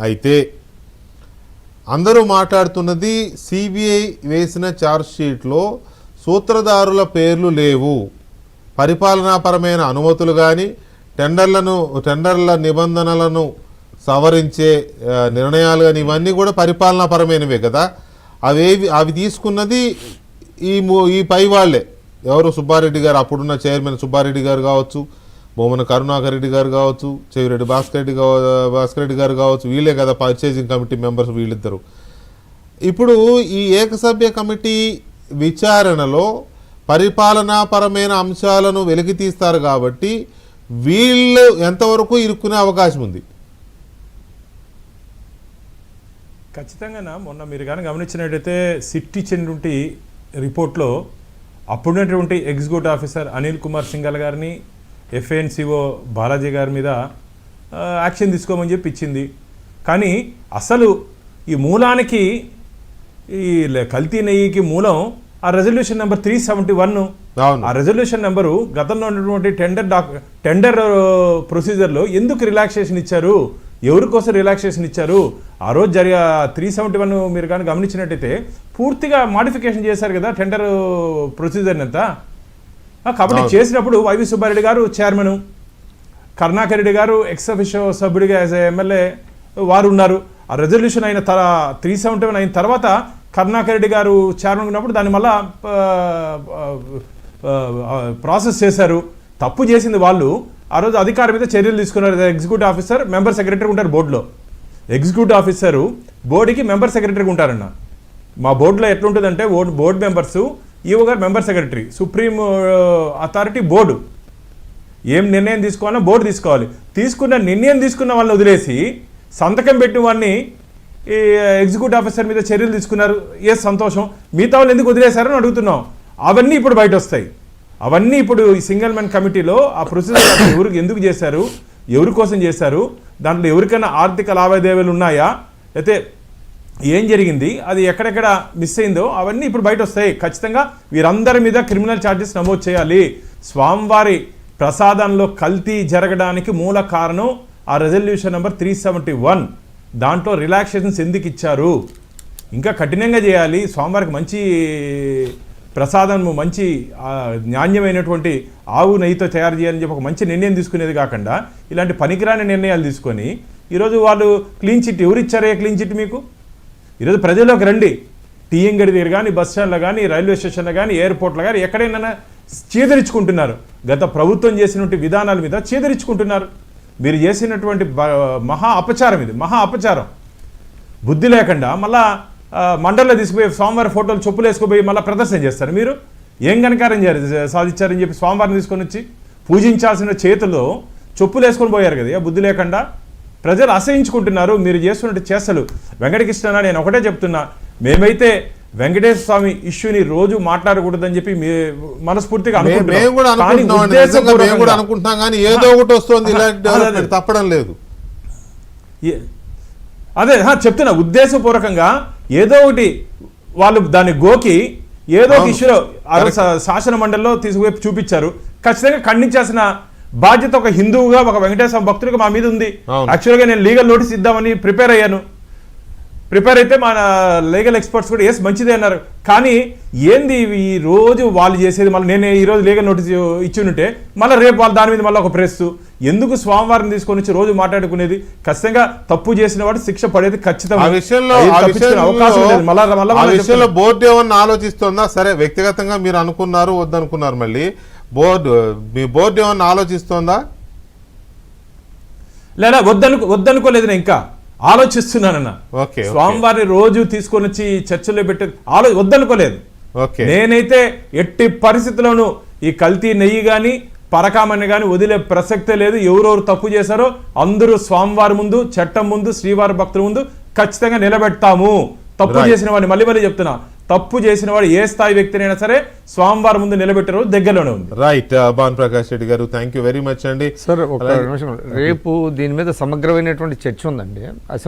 అయితే అందరూ మాట్లాడుతున్నది సిబిఐ వేసిన ఛార్జ్ షీట్లో సూత్రధారుల పేర్లు లేవు, పరిపాలనాపరమైన అనుమతులు కానీ టెండర్ల నిబంధనలను సవరించే నిర్ణయాలు కానీ ఇవన్నీ కూడా పరిపాలనాపరమైనవే కదా. అవి తీసుకున్నది ఈ పై వాళ్ళే. ఎవరు సుబ్బారెడ్డి గారు, అప్పుడున్న చైర్మన్ సుబ్బారెడ్డి గారు కావచ్చు, బొమ్మన కరుణాకర్ రెడ్డి గారు కావచ్చు, చెవిరెడ్డి భాస్కర్ రెడ్డి గారు కావచ్చు, వీళ్ళే కదా పర్చేసింగ్ కమిటీ మెంబర్స్ వీళ్ళిద్దరు. ఇప్పుడు ఈ ఏకసభ్య కమిటీ విచారణలో పరిపాలనాపరమైన అంశాలను వెలికి తీస్తారు కాబట్టి వీళ్ళు ఎంతవరకు ఇరుక్కునే అవకాశం ఉంది? ఖచ్చితంగా మొన్న మీరు కానీ గమనించినట్టయితే సిట్ ఇచ్చినటువంటి రిపోర్ట్లో అప్పుడున్నటువంటి ఎగ్జిక్యూటివ్ ఆఫీసర్ అనిల్ కుమార్ సింఘాల్ గారిని, ఎఫ్ఏఎన్సిఓ బాలాజీ గారి మీద యాక్షన్ తీసుకోమని చెప్పి ఇచ్చింది. కానీ అసలు ఈ మూలానికి, ఈ కల్తీ నెయ్యికి మూలం ఆ రెజల్యూషన్ నెంబర్ 371. ఆ రెజల్యూషన్ నెంబరు గతంలో ఉన్నటువంటి టెండర్ ప్రొసీజర్లో ఎందుకు రిలాక్సేషన్ ఇచ్చారు, ఎవరి కోసం రిలాక్సేషన్ ఇచ్చారు, ఆ రోజు 371 మీరు కానీ గమనించినట్టయితే పూర్తిగా మాడిఫికేషన్ చేశారు కదా టెండర్ ప్రొసీజర్ని అంతా. కాబట్టి చేసినప్పుడు వైవి సుబ్బారెడ్డి గారు చైర్మన్, కరుణాకర్ రెడ్డి గారు ఎక్స్ అఫిషియో సభ్యుడిగా యాజ్ ఎమ్మెల్యే వారు ఉన్నారు. ఆ రెజల్యూషన్ అయిన 371 అయిన తర్వాత కరుణాకర్ రెడ్డి గారు చైర్మన్ ఉన్నప్పుడు దాన్ని మళ్ళా ప్రాసెస్ చేశారు. తప్పు చేసింది వాళ్ళు. ఆ రోజు అధికారి మీద చర్యలు తీసుకున్నారు. ఎగ్జిక్యూటివ్ ఆఫీసర్, మెంబర్ సెక్రటరీ ఉంటారు బోర్డులో. ఎగ్జిక్యూటివ్ ఆఫీసరు బోర్డుకి మెంబర్ సెక్రటరీగా ఉంటారన్న. మా బోర్డులో ఎట్లుంటుందంటే బోర్డు మెంబర్సు, ఈవో గారు member secretary, supreme authority board. ఏం నిర్ణయం తీసుకోవాలో బోర్డు తీసుకోవాలి. నిర్ణయం తీసుకున్న వాళ్ళని వదిలేసి సంతకం పెట్టిన వాడిని ఈ ఎగ్జిక్యూటివ్ ఆఫీసర్ మీద చర్యలు తీసుకున్నారు. ఏ సంతోషం, మిగతా వాళ్ళు ఎందుకు వదిలేశారని అడుగుతున్నాం. అవన్నీ ఇప్పుడు బయట వస్తాయి. అవన్నీ ఇప్పుడు ఈ సింగిల్ మ్యాన్ కమిటీలో ఆ ప్రొసీజర్ ఎందుకు చేశారు, ఎవరి కోసం చేశారు, దాంట్లో ఎవరికైనా ఆర్థిక లావాదేవీలు ఉన్నాయా, అయితే ఏం జరిగింది, అది ఎక్కడెక్కడ మిస్ అయిందో అవన్నీ ఇప్పుడు బయట వస్తాయి. ఖచ్చితంగా వీరందరి మీద క్రిమినల్ ఛార్జెస్ నమోదు చేయాలి. స్వామివారి ప్రసాదంలో కల్తీ జరగడానికి మూల కారణం ఆ రెజల్యూషన్ నెంబర్ 371. దాంట్లో రిలాక్సేషన్స్ ఎందుకు ఇచ్చారు, ఇంకా కఠినంగా చేయాలి. స్వామివారికి మంచి ప్రసాదం, మంచి నాణ్యమైనటువంటి ఆవు నెయ్యితో తయారు చేయాలని చెప్పి ఒక మంచి నిర్ణయం తీసుకునేది కాకుండా ఇలాంటి పనికిరాని నిర్ణయాలు తీసుకొని ఈరోజు వాళ్ళు క్లీన్ చిట్, ఎవరు ఇచ్చారే క్లీన్ చిట్ మీకు? ఈరోజు ప్రజల్లోకి రండి. టీఎంగడి దగ్గర కానీ, బస్ స్టాండ్లో కానీ, రైల్వే స్టేషన్లో కానీ, ఎయిర్పోర్ట్లో కానీ ఎక్కడైనా చీదరించుకుంటున్నారు. గత ప్రభుత్వం చేసినటువంటి విధానాల మీద చీదరించుకుంటున్నారు. మీరు చేసినటువంటి మహా అపచారం, ఇది మహా అపచారం. బుద్ధి లేకుండా మళ్ళా మండల్లో తీసుకుపోయి స్వామివారి ఫోటోలు చెప్పులు వేసుకుపోయి మళ్ళీ ప్రదర్శన చేస్తారు. మీరు ఏం కనకారం సాధించారని చెప్పి స్వామివారిని తీసుకొని వచ్చి పూజించాల్సిన చేతుల్లో చెప్పులు వేసుకొని పోయారు కదా. బుద్ధి లేకుండా ప్రజలు అసహించుకుంటున్నారు మీరు చేస్తున్నట్టు చేస్తలు. వెంకటకృష్ణ, నేను ఒకటే చెప్తున్నా, మేమైతే వెంకటేశ్వర స్వామి ఇష్యూని రోజు మాట్లాడకూడదని చెప్పి మనస్ఫూర్తిగా అనుకుంటున్నాం, కానీ ఏదో ఒకటి వస్తుంది, తప్పడం లేదు. అదే చెప్తున్నా, ఉద్దేశపూర్వకంగా ఏదో ఒకటి వాళ్ళు దాన్ని గోకి ఏదో ఒక ఇష్యూలో శాసన మండలిలో తీసుకుపోయి చూపించారు. ఖచ్చితంగా ఖండించాల్సిన బాధ్యత ఒక హిందువుగా, ఒక వెంకటేశ్వర భక్తుడిగా మా మీద ఉంది. యాక్చువల్గా నేను లీగల్ నోటీస్ ఇద్దామని ప్రిపేర్ అయ్యాను. ప్రిపేర్ అయితే మన లీగల్ ఎక్స్పర్ట్స్ కూడా ఎస్ మంచిదే అన్నారు. కానీ ఏంది ఈ రోజు వాళ్ళు చేసేది? మళ్ళీ నేను ఈరోజు లీగల్ నోటీస్ ఇచ్చి ఉంటే మళ్ళీ రేపు వాళ్ళు దాని మీద మళ్ళీ ఒక ప్రెస్. ఎందుకు స్వామివారిని తీసుకొని వచ్చి రోజు మాట్లాడుకునేది? ఖచ్చితంగా తప్పు చేసిన వాడు శిక్ష పడేది ఖచ్చితంగా. బోర్డు ఏమన్నా ఆలోచిస్తుందా? సరే, వ్యక్తిగతంగా మీరు అనుకున్నారు, వద్దనుకున్నారు, మళ్ళీ మీ బోర్డు ఏమన్నా ఆలోచిస్తోందా? లేదా వద్దనుకోలేదు, ఇంకా ఆలోచిస్తున్నానన్న. స్వామివారిని రోజు తీసుకొని వచ్చి చర్చలో పెట్టి వద్దనుకోలేదు. నేనైతే ఎట్టి పరిస్థితుల్లోనూ ఈ కల్తీ నెయ్యి కానీ, పరకామని కానీ వదిలే ప్రసక్తే లేదు. ఎవరెవరు తప్పు చేశారో అందరూ స్వామివారి ముందు, చట్టం ముందు, శ్రీవారి భక్తుల ముందు ఖచ్చితంగా నిలబెడతాము. తప్పు చేసిన వాడిని మళ్ళీ చెప్తున్నా, తప్పు చేసిన వాడు ఏ స్థాయి వ్యక్తినైనా సరే స్వామివారి ముందు నిలబెట్టారు, దగ్గరలోనే ఉంది. రైట్, భాను ప్రకాష్ రెడ్డి గారు, థ్యాంక్ యూ వెరీ మచ్ అండి. సార్, ఒక నిమిషం, రేపు దీని మీద సమగ్రమైనటువంటి చర్చ ఉందండి.